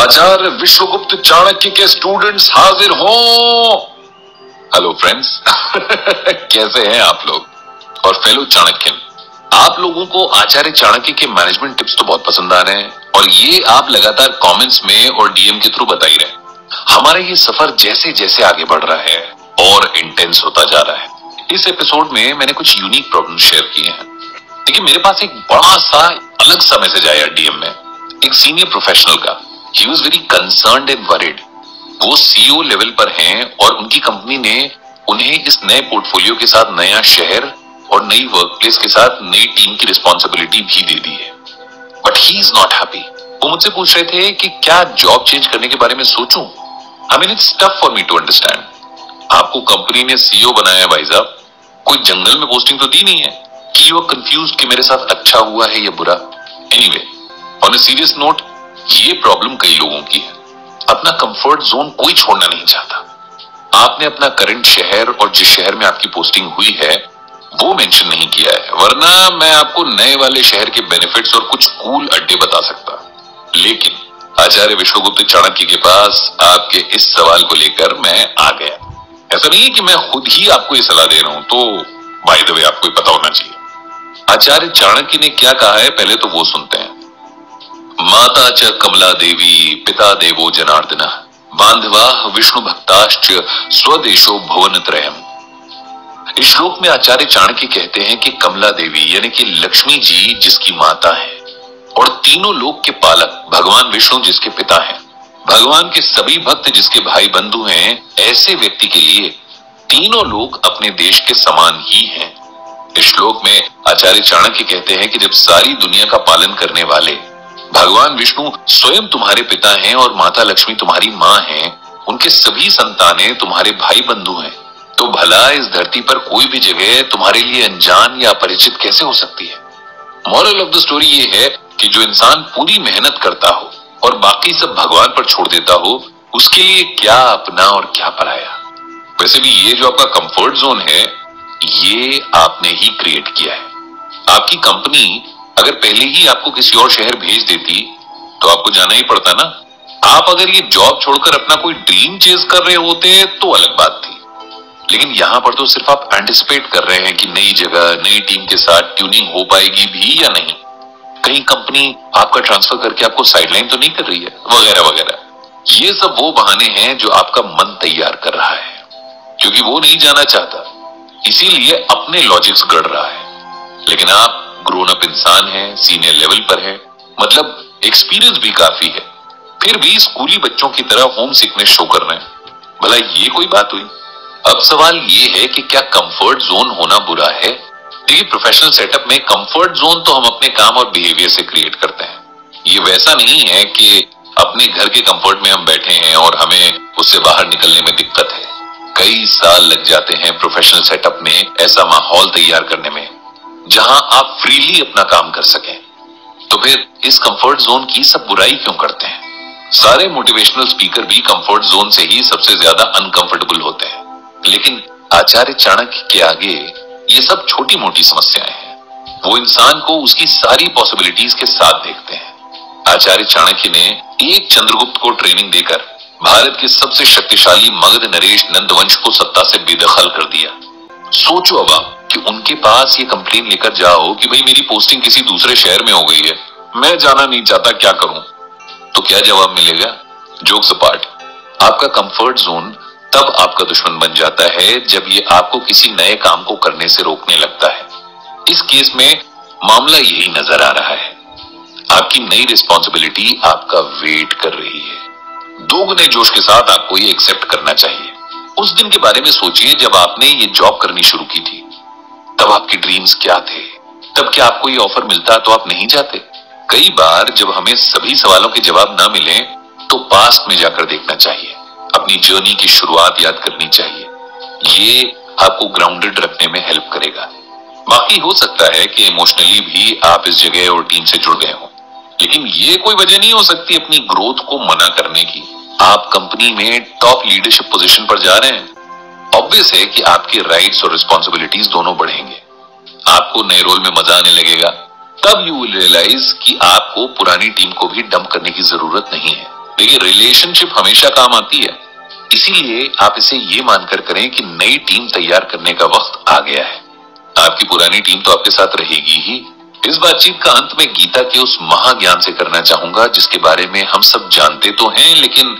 आचार्य विश्वगुप्त चाणक्य के स्टूडेंट्स हाजिर हों। हेलो फ्रेंड्स कैसे हैं आप लोग? और फेलो चाणक्यन, आप लोगों को आचार्य चाणक्य के मैनेजमेंट टिप्स तो बहुत पसंद आ रहे हैं और ये आप लगातार कमेंट्स में और डीएम के थ्रू बता ही रहे हैं। हमारा ये सफर जैसे जैसे आगे बढ़ रहा है और इंटेंस होता जा रहा है। इस एपिसोड में मैंने कुछ यूनिक प्रॉब्लम शेयर किए हैं। देखिए, मेरे पास एक बड़ा सा अलग सा मैसेज आया डीएम में एक सीनियर प्रोफेशनल का। He was very concerned and worried। वो सीईओ लेवल पर हैं और उनकी कंपनी ने उन्हें इस नए पोर्टफोलियो के साथ नया शहर और नई वर्कप्लेस के साथ नई टीम की रिस्पॉन्सिबिलिटी भी दे दी है। But he is not happy. वो मुझसे पूछ रहे थे कि क्या जॉब चेंज करने के बारे में सोचूं। I mean it's tough for me to understand. आपको कंपनी ने सीईओ बनाया है भाई साहब, कोई जंगल में पोस्टिंग तो दी नहीं है कि यू आर कंफ्यूज्ड कि मेरे साथ अच्छा हुआ है या बुरा। Anyway, on a serious note, ये प्रॉब्लम कई लोगों की है। अपना कंफर्ट जोन कोई छोड़ना नहीं चाहता। आपने अपना करंट शहर और जिस शहर में आपकी पोस्टिंग हुई है वो मेंशन नहीं किया है, वरना मैं आपको नए वाले शहर के बेनिफिट्स और कुछ कूल अड्डे बता सकता। लेकिन आचार्य विश्वगुप्त चाणक्य के पास आपके इस सवाल को लेकर मैं आ गया। ऐसा नहीं है कि मैं खुद ही आपको ये सलाह दे रहा हूं, तो बाय द वे आपको पता होना चाहिए आचार्य चाणक्य ने क्या कहा है। पहले तो वो सुनते हैं। माता च कमला देवी पिता देवो जनार्दन बांधवाः विष्णु भक्ताश्च स्वदेशो भुवन त्रयम्। इस श्लोक में आचार्य चाणक्य कहते हैं कि कमला देवी यानी कि लक्ष्मी जी जिसकी माता है और तीनों लोक के पालक भगवान विष्णु जिसके पिता हैं, भगवान के सभी भक्त जिसके भाई बंधु हैं, ऐसे व्यक्ति के लिए तीनों लोग अपने देश के समान ही हैं। इस श्लोक में आचार्य चाणक्य कहते हैं कि जब सारी दुनिया का पालन करने वाले भगवान विष्णु स्वयं तुम्हारे पिता हैं और माता लक्ष्मी तुम्हारी माँ हैं, उनके सभी संतानें तुम्हारे भाई बंधु हैं, तो भला इस धरती पर कोई भी जगह तुम्हारे लिए अनजान या अपरिचित कैसे हो सकती है। मॉरल ऑफ द स्टोरी ये है कि जो इंसान पूरी मेहनत करता हो और बाकी सब भगवान पर छोड़ देता हो, उसके लिए क्या अपना और क्या पराया। वैसे भी ये जो आपका कंफर्ट जोन है, ये आपने ही क्रिएट किया है। आपकी कंपनी अगर पहले ही आपको किसी और शहर भेज देती तो आपको जाना ही पड़ता ना। आप अगर ये जॉब छोड़कर अपना कोई ड्रीम चेज कर रहे होते तो अलग बात थी, लेकिन यहां पर तो सिर्फ आप एंटिसिपेट कर रहे हैं कि नई जगह नई टीम के साथ ट्यूनिंग हो पाएगी भी या नहीं, कहीं कंपनी आपका ट्रांसफर करके आपको साइडलाइन तो नहीं कर रही है, वगैरह वगैरह। ये सब वो बहाने हैं जो आपका मन तैयार कर रहा है, क्योंकि वो नहीं जाना चाहता, इसीलिए अपने लॉजिक्स गढ़ रहा है। लेकिन आप ग्रोन अप इंसान है, सीनियर लेवल पर है, मतलब एक्सपीरियंस भी काफी है, फिर भी स्कूली बच्चों की तरह होम सिकनेस शो कर रहे हैं। भला ये कोई बात हुई? अब सवाल ये है कि क्या कंफर्ट जोन होना बुरा है? देखिए, प्रोफेशनल सेटअप में कंफर्ट जोन तो हम अपने काम और बिहेवियर से क्रिएट करते हैं। ये वैसा नहीं है कि अपने घर के कंफर्ट में हम बैठे हैं और हमें उससे बाहर निकलने में दिक्कत है। कई साल लग जाते हैं प्रोफेशनल सेटअप में ऐसा माहौल तैयार करने में जहां आप फ्रीली अपना काम कर सकें। तो फिर इस कंफर्ट जोन की सब बुराई क्यों करते हैं? सारे मोटिवेशनल स्पीकर भी कंफर्ट जोन से ही सबसे ज्यादा अनकंफर्टेबल होते हैं, लेकिन आचार्य चाणक्य के आगे ये सब छोटी मोटी समस्याएं हैं। वो इंसान को उसकी सारी पॉसिबिलिटीज के साथ देखते हैं। आचार्य चाणक्य ने एक चंद्रगुप्त को ट्रेनिंग देकर भारत के सबसे शक्तिशाली मगध नरेश नंदवंश को सत्ता से बेदखल कर दिया। सोचो अब आप कि उनके पास ये कंप्लेन लेकर जाओ कि भाई मेरी पोस्टिंग किसी दूसरे शहर में हो गई है, मैं जाना नहीं चाहता, क्या करूं? तो क्या जवाब मिलेगा? जोक्स अपार्ट, आपका कंफर्ट जोन तब आपका दुश्मन बन जाता है जब ये आपको किसी नए काम को करने से रोकने लगता है। इस केस में मामला यही नजर आ रहा है। आपकी नई रिस्पॉन्सिबिलिटी आपका वेट कर रही है। दोगुने जोश के साथ आपको ये एक्सेप्ट करना चाहिए। उस दिन के बारे में सोचिए जब आपने ये जॉब करनी शुरू की थी। तब आपके ड्रीम्स क्या थे? तब क्या आपको ये ऑफर मिलता तो आप नहीं जाते? कई बार जब हमें सभी सवालों के जवाब ना मिले तो पास्ट में जाकर देखना चाहिए, अपनी जर्नी की शुरुआत याद करनी चाहिए। ये आपको ग्राउंडेड रखने में हेल्प करेगा। बाकी हो सकता है कि इमोशनली भी आप इस जगह और टीम से जुड़ गए हो, लेकिन ये कोई वजह नहीं हो सकती अपनी ग्रोथ को मना करने की। आप कंपनी में टॉप लीडरशिप पोजीशन पर जा रहे हैं, ऑब्वियस है कि आपके राइट्स और रिस्पॉन्सिबिलिटीज दोनों बढ़ेंगे। आपको नए रोल में मजा आने लगेगा। तब यू विल रियलाइज कि आपको पुरानी टीम को भी डंप करने की जरूरत नहीं है। देखिए, रिलेशनशिप हमेशा काम आती है, इसीलिए आप इसे ये मानकर करें कि नई टीम तैयार करने का वक्त आ गया है। आपकी पुरानी टीम तो आपके साथ रहेगी ही। इस बातचीत का अंत में गीता के उस महाज्ञान से करना चाहूंगा जिसके बारे में हम सब जानते तो हैं, लेकिन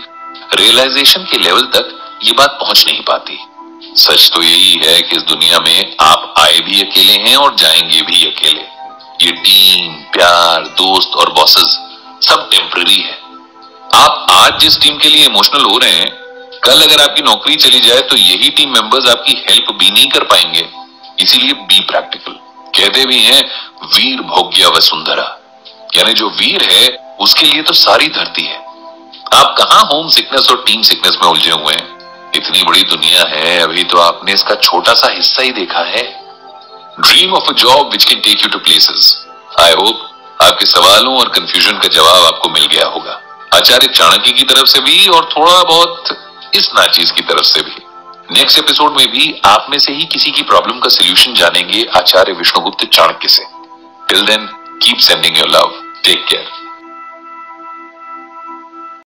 रियलाइजेशन के लेवल तक ये बात पहुंच नहीं पाती। सच तो यही है कि इस दुनिया में आप आए भी अकेले हैं और जाएंगे भी अकेले। ये टीम, प्यार, दोस्त और बॉसेस सब टेम्पररी है। आप आज जिस टीम के लिए इमोशनल हो रहे हैं, कल अगर आपकी नौकरी चली जाए तो यही टीम मेंबर्स आपकी हेल्प भी नहीं कर पाएंगे। इसीलिए बी प्रैक्टिकल। कहते भी हैं वीर भोग्य वसुंधरा, यानी जो वीर है उसके लिए तो सारी धरती है। आप कहां होम सिकनेस और टीम सिकनेस में उलझे हुए हैं? इतनी बड़ी दुनिया है, अभी तो आपने इसका छोटा सा हिस्सा ही देखा है। Dream of a job which can take you to places. I hope आपके सवालों और कंफ्यूजन का जवाब आपको मिल गया होगा, आचार्य चाणक्य की तरफ से भी और थोड़ा बहुत इस नाचीज की तरफ से भी। नेक्स्ट एपिसोड में भी आप में से ही किसी की प्रॉब्लम का सॉल्यूशन जानेंगे आचार्य विष्णुगुप्त चाणक्य से। Till then keep sending your love, take care.